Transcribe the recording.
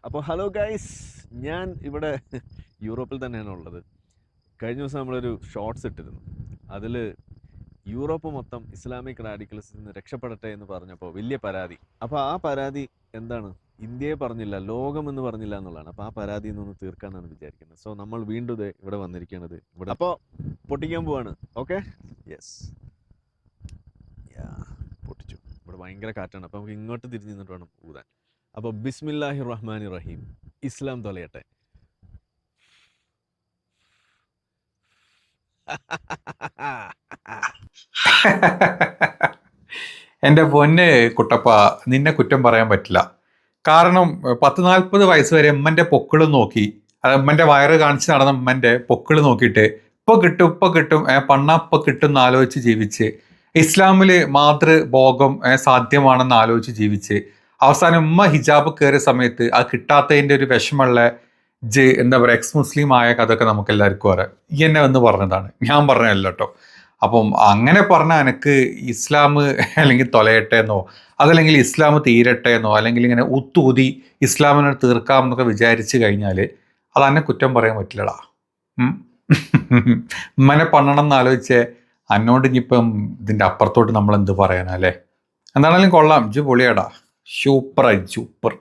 അപ്പോൾ hello guys, ഞാൻ ഇവിടെ യൂറോപ്പിൽ തന്നെയാണ് ഉള്ളത്. കഴിഞ്ഞ ദിവസം നമ്മളൊരു ഷോർട്സ് ഇട്ടിരുന്നു. അതിൽ യൂറോപ്പ് മൊത്തം ഇസ്ലാമിക് റാഡിക്കൽസിൽ നിന്ന് രക്ഷപ്പെടട്ടെ എന്ന് പറഞ്ഞപ്പോൾ വലിയ പരാതി. അപ്പോൾ ആ പരാതി എന്താണ്? ഇന്ത്യയെ പറഞ്ഞില്ല, ലോകം എന്ന് പറഞ്ഞില്ല എന്നുള്ളതാണ്. അപ്പോൾ ആ പരാതി എന്നൊന്ന് തീർക്കാമെന്നാണ് വിചാരിക്കുന്നത്. സോ നമ്മൾ വീണ്ടും ഇവിടെ വന്നിരിക്കുന്നത് ഇവിടെ. അപ്പോൾ പൊട്ടിക്കാൻ പോവാണ്. ഓക്കെ, യെസ്, പൊട്ടിച്ചു. ഇവിടെ ഭയങ്കര കാറ്റാണ്, അപ്പോൾ നമുക്ക് ഇങ്ങോട്ട് തിരിഞ്ഞു നിന്നിട്ട് വേണം ഊതാൻ. അപ്പോൾ ബിസ്മില്ലാഹിർ റഹ്മാനിർ റഹീം, ഇസ്ലാം തൊലയട്ടെ. എൻ്റെ പൊന്ന് കുട്ടപ്പ, നിന്നെ കുറ്റം പറയാൻ പറ്റില്ല. കാരണം 40-40 വയസ്സ് വരെ ഉമ്മൻ്റെ പൊക്കിള് നോക്കി, അത് ഉമ്മൻ്റെ വയറ് കാണിച്ച് നടന്ന ഉമ്മൻ്റെ പൊക്കിള് നോക്കിയിട്ട് ഇപ്പൊ കിട്ടും പണ്ണ കിട്ടും എന്ന് ആലോചിച്ച് ജീവിച്ച്, ഇസ്ലാമിൽ മാതൃഭോഗം സാധ്യമാണെന്ന് ആലോചിച്ച് ജീവിച്ച്, അവസാനം ഉമ്മ ഹിജാബ് കയറിയ സമയത്ത് അത് കിട്ടാത്തതിൻ്റെ ഒരു വിഷമമുള്ള എന്താ പറയുക എക്സ് മുസ്ലിം ആയ കഥയൊക്കെ നമുക്ക് എല്ലാവർക്കും അറിയാം. ഈ എന്നെ വന്ന് പറഞ്ഞതാണ്, ഞാൻ പറഞ്ഞതല്ല കേട്ടോ. അപ്പം അങ്ങനെ പറഞ്ഞാൽ എനിക്ക് ഇസ്ലാം അല്ലെങ്കിൽ തൊലയട്ടെ എന്നോ അതല്ലെങ്കിൽ ഇസ്ലാം തീരട്ടെ എന്നോ അല്ലെങ്കിൽ ഇങ്ങനെ ഊത്തൂതി ഇസ്ലാമിനെ തീർക്കാം എന്നൊക്കെ വിചാരിച്ചു കഴിഞ്ഞാൽ അത് എന്നെ കുറ്റം പറയാൻ പറ്റില്ലടാ. ഉമ്മനെ പണ്ണണം എന്നാലോചിച്ച് അന്നോണ്ട് ഇനിയിപ്പം ഇതിൻ്റെ അപ്പുറത്തോട്ട് നമ്മൾ എന്ത് പറയാനല്ലേ. എന്താണെങ്കിലും കൊള്ളാം, ജു പൊളിയാടാ, സൂപ്പറായി സൂപ്പർ.